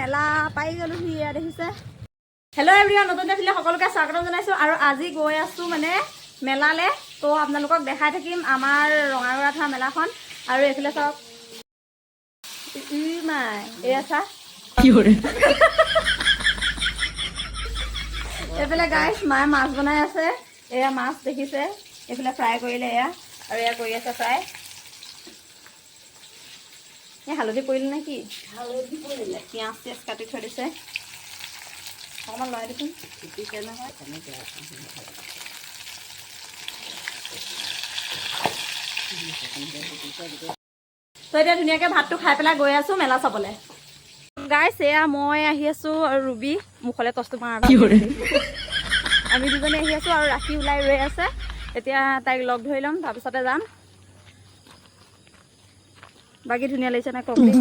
মেলা পাই গ'লোহি ইয়াত দেখিছে। হেল্ল' এভৰিৱান, নতুন দেখিলে সকলোকে স্বাগতম জনাইছোঁ। আৰু আজি গৈ আছোঁ মানে মেলালৈ, তো আপোনালোকক দেখাই থাকিম আমাৰ ৰঙাগড়া থকা মেলাখন। আৰু এইফালে চাওক, মাই এয়া চা এইফালে গাইছ মায়ে মাছ বনাই আছে। এয়া মাছ দেখিছে, এইফালে ফ্ৰাই কৰিলে এয়া, আৰু এয়া কৰি আছে ফ্ৰাই। এই হালধি পৰিলে নে কি? হালধি পৰিলে, পিঁয়াজ চিয়াজ কাটি থৈ দিছে। অকণমান লৰাই দিছোন। তো এতিয়া ধুনীয়াকৈ ভাতটো খাই পেলাই গৈ আছোঁ মেলা চাবলৈ। গাইছ এয়া মই আহি আছোঁ আৰু ৰুবি মুখলৈ টচটো মাৰা আমি দুজনী আহি আছোঁ আৰু ৰাখি ওলাই ৰৈ আছে। এতিয়া তাইক লগ ধৰি ল'ম, তাৰপিছতে যাম। বাকী ধুনীয়া লাগিছে নাই কওক দেই।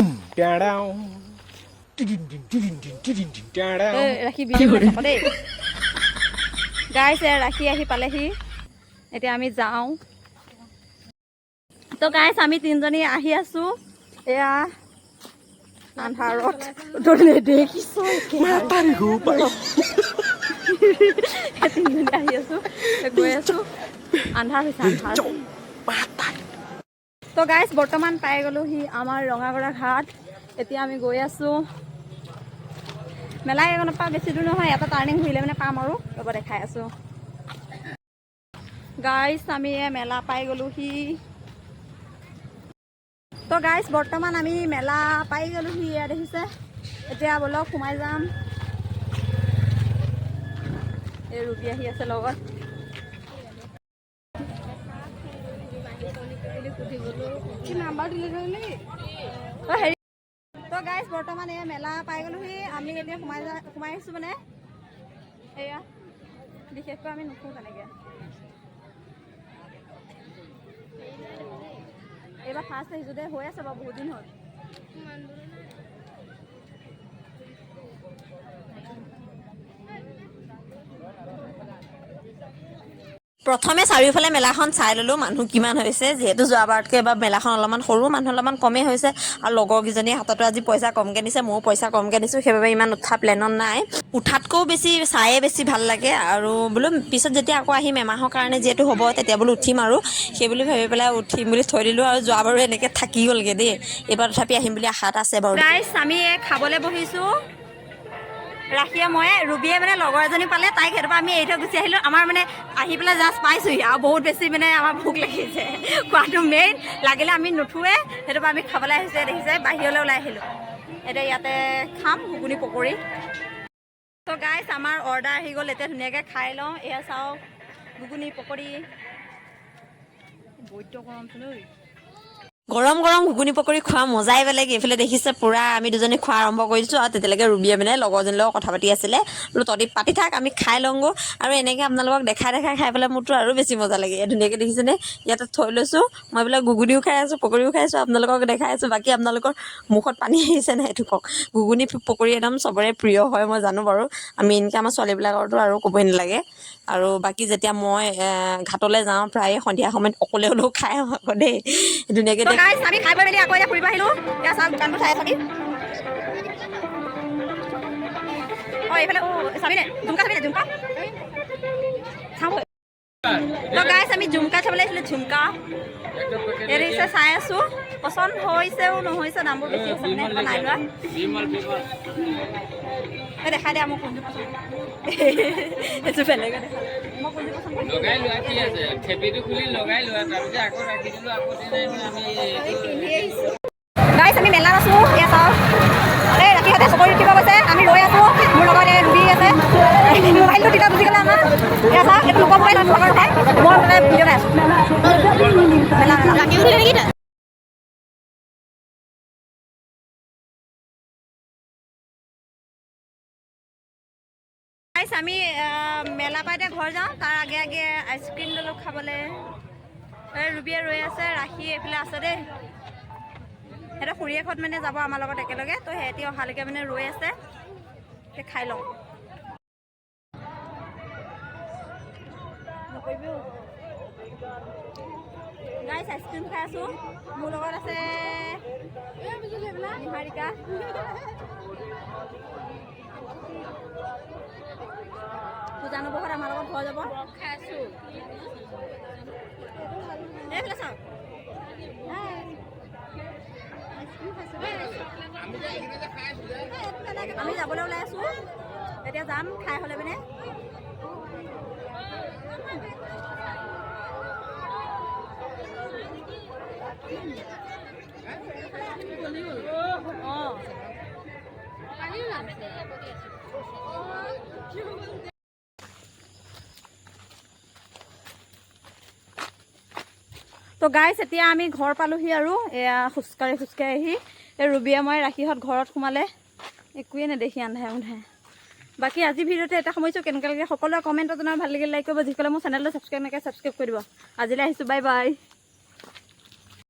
ৰাখি দেই গাইছ ৰাখি আহি পালেহি, এতিয়া আমি যাওঁ। তো গাইছ আমি তিনিজনী আহি আছোঁ এয়া আন্ধাৰত দেখিছোঁ তিনিজনী আহি আছোঁ, গৈ আছোঁ। আন্ধাৰ হৈছে আন্ধাৰ। তো গাইছ বৰ্তমান পাই গ'লোহি আমাৰ ৰঙাগড়া ঘাট। এতিয়া আমি গৈ আছোঁ মেলা এইখনৰ পৰা বেছি দূৰ নহয়, এটা টাৰ্ণিং ঘূৰিলে মানে পাম আৰু ৰ'ব দেখাই আছোঁ। গাইছ আমি মেলা পাই গ'লোহি। তো গাইছ বৰ্তমান আমি মেলা পাই গ'লোহি ইয়াত দেখিছে। এতিয়া বলক সোমাই যাম। এই ৰুবি আহি আছে লগত। হেৰি তো গাইছ বৰ্তমান এয়া মেলা পাই গ'লোহি। আমি এতিয়া সোমাই আহিছোঁ মানে এয়া, বিশেষকৈ আমি নুঠোঁ তেনেকৈ। এইবাৰ ফাৰ্ষ্ট আহিছোঁ দে, হৈ আছে বাৰু বহুত দিন হ'ল। প্ৰথমে চাৰিওফালে মেলাখন চাই ল'লোঁ মানুহ কিমান হৈছে, যিহেতু যোৱাবাৰতকৈ এবাৰ মেলাখন অলপমান সৰু, মানুহ অলপমান কমেই হৈছে। আৰু লগৰকেইজনীৰ হাততো আজি পইচা কমকৈ দিছে, ময়ো পইচা কমকৈ দিছোঁ, সেইবাবে ইমান উঠা প্লেনত নাই। উঠাতকৈও বেছি চায়ে বেছি ভাল লাগে। আৰু বোলো পিছত যেতিয়া আকৌ আহিম এমাহৰ কাৰণে যিহেতু হ'ব, তেতিয়া বোলো উঠিম আৰু সেই বুলি ভাবি পেলাই উঠিম বুলি থৈ দিলোঁ। আৰু যোৱাবাৰো এনেকৈ থাকি গ'লগৈ দেই, এইবাৰ তথাপি আহিম বুলি আশা এটা আছে বাৰু। গাইছ আমি খাবলৈ বহিছোঁ, ৰাখিয়ে মই। ৰুবিয়ে মানে লগৰ এজনী পালে, তাইক সেইটোৰ পৰা আমি এৰি থৈ গুচি আহিলোঁ। আমাৰ মানে আহি পেলাই জাষ্ট পাইছোঁহি আৰু বহুত বেছি মানে আমাৰ ভোক লাগিছে, খোৱাটো মেইন। লাগিলে আমি নুঠোৱে, সেইটোৰ পৰা আমি খাবলৈ আহিছোঁ। দেখিছে বাহিৰলৈ ওলাই আহিলোঁ, এতিয়া ইয়াতে খাম ঘুগুনি পকৰি। তো গাইছ আমাৰ অৰ্ডাৰ আহি গ'ল, এতিয়া ধুনীয়াকৈ খাই লওঁ। এয়া চাওক ঘুগুনি পকৰি, বৈদ্য গৰমচোন ঐ। গৰম গৰম ঘুগুনি পকৰি খোৱা মজাই বেলেগ। এইফালে দেখিছে পুৰা আমি দুজনী খোৱা আৰম্ভ কৰিছোঁ। আৰু তেতিয়ালৈকে ৰুবিয়ে মানে লগৰজনীৰ লগত কথা পাতি আছিলে। বোলো তহঁতি পাতি থাক, আমি খাই লওঁগৈ। আৰু এনেকৈ আপোনালোকক দেখাই খাই পেলাই মোৰতো আৰু বেছি মজা লাগে। ধুনীয়াকৈ দেখিছেনে, ইয়াতে থৈ লৈছোঁ মই, বোলে ঘুগুনিও খাই আছোঁ পকৰিও খাই আছোঁ, আপোনালোকক দেখাই আছোঁ। বাকী আপোনালোকৰ মুখত পানী আহিছে নাই সেইটো কওক। ঘুগুনি পকৰি একদম চবৰে প্ৰিয় হয়, মই জানো বাৰু। মেইনকৈ আমাৰ ছোৱালীবিলাকৰতো আৰু ক'বই নালাগে। আৰু বাকী যেতিয়া মই ঘাটলৈ যাওঁ প্ৰায়ে সন্ধিয়া সময়ত অকলে হ'লেও খাই আহোঁ আকৌ দেই, ধুনীয়াকৈ। আমি খাই বৈ মেলি আকৌ এতিয়া ফুৰিব আহিলোঁ। এতিয়া চাওক দোকানটো চাই চাবি। অঁ এইফালে চাবি নে ঝুমকা, চাবি নে ঝুমকা চাওঁ। তো গাইছ আমি ঝুমকা চাবলৈ আহিছিলোঁ, ঝুমকা এৰিছে চাই আছোঁ। পচন্দ হৈছেও নহৈছে, দামবোৰ বেছি হৈছে মানে নাই লোৱা। দেখাই দিয়া মোক কোনযোৰ পচন্দ, সেইটো বেলেগে দেখালে। মই কোনযোৰ পচন্দ কৰিছোঁ লগাই লোৱা, কি আছে থেপিটো খুলি লগাই লোৱা, তাৰপিছত আকৌ ৰাখি দিলোঁ। আকৌ আমি পিন্ধি আহিছোঁ। গাইছ আমি মেলাত আছোঁ, এয়া চাওক এই ৰাতিহঁতে চকৰি উঠিব গৈছে, আমি ৰৈ আছোঁ। মোৰ লগত এই ৰুবি আছে, মোবাইলটো তেতিয়া বুজি গ'লে আমাৰ। এয়া চাওক এইটো লোকৰ মোবাইল, লগৰ উঠাই মই মানে ভিডিঅ' গাই আছোঁ। মেলা ৰাতি উঠিলে নেকি তই? আমি মেলা পাই এতিয়া ঘৰ যাওঁ, তাৰ আগে আগে আইচক্ৰীম ল'লোঁ খাবলৈ। ৰুবিয়ে ৰৈ আছে, ৰাখি এইফালে আছে দেই। সিহঁতৰ খুৰীয়েকহঁত মানে যাব আমাৰ লগত একেলগে, তো সিহঁতি অহালৈকে মানে ৰৈ আছে। খাই লওঁ। গাইছ আইচক্ৰীম খাই আছোঁ, মোৰ লগত আছে নিহাৰিকা। উজানৰ বহুত আমাৰ লগত ঘৰ যাব এইফালে চাওক আমি যাবলৈ ওলাই আছোঁ এতিয়া যাম খাই হ'লে মানে তো গাইছ এতিয়া আমি ঘৰ পালোহি আৰু এয়া খোজকাঢ়ি আহি এই ৰুবিয়া মই ৰাখিহঁত ঘৰত সোমালে একোৱে নেদেখি আন্ধাৰে আন্ধাৰে বাকী আজি ভিডিঅ'টো এটা সময়ছোঁ কেনেকৈ লাগে সকলোৱে কমেণ্টত জনাই ভাল লাগিলে লাইক কৰিব যিসকলে মোৰ চেনেলটো ছাবস্ক্ৰাইব কৰি দিব আজিলৈ আহিছোঁ বাই বাই